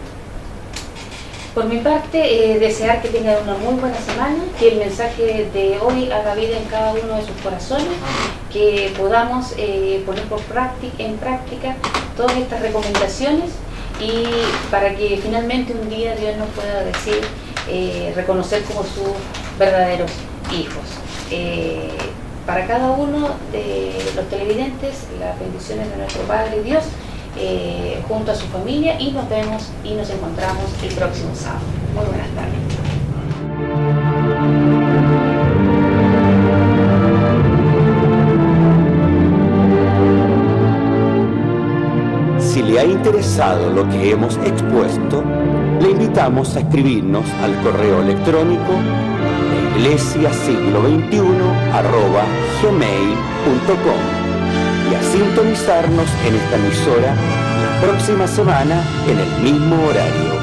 Por mi parte, desear que tengan una muy buena semana, que el mensaje de hoy haga vida en cada uno de sus corazones, que podamos poner en práctica todas estas recomendaciones y para que finalmente un día Dios nos pueda decir, reconocer como sus verdaderos hijos. Para cada uno de los televidentes, las bendiciones de nuestro Padre Dios, junto a su familia, y nos vemos y nos encontramos el próximo sábado. Muy buenas tardes. Si le ha interesado lo que hemos expuesto, le invitamos a escribirnos al correo electrónico iglesiasiglo21@gmail.com y a sintonizarnos en esta emisora la próxima semana en el mismo horario.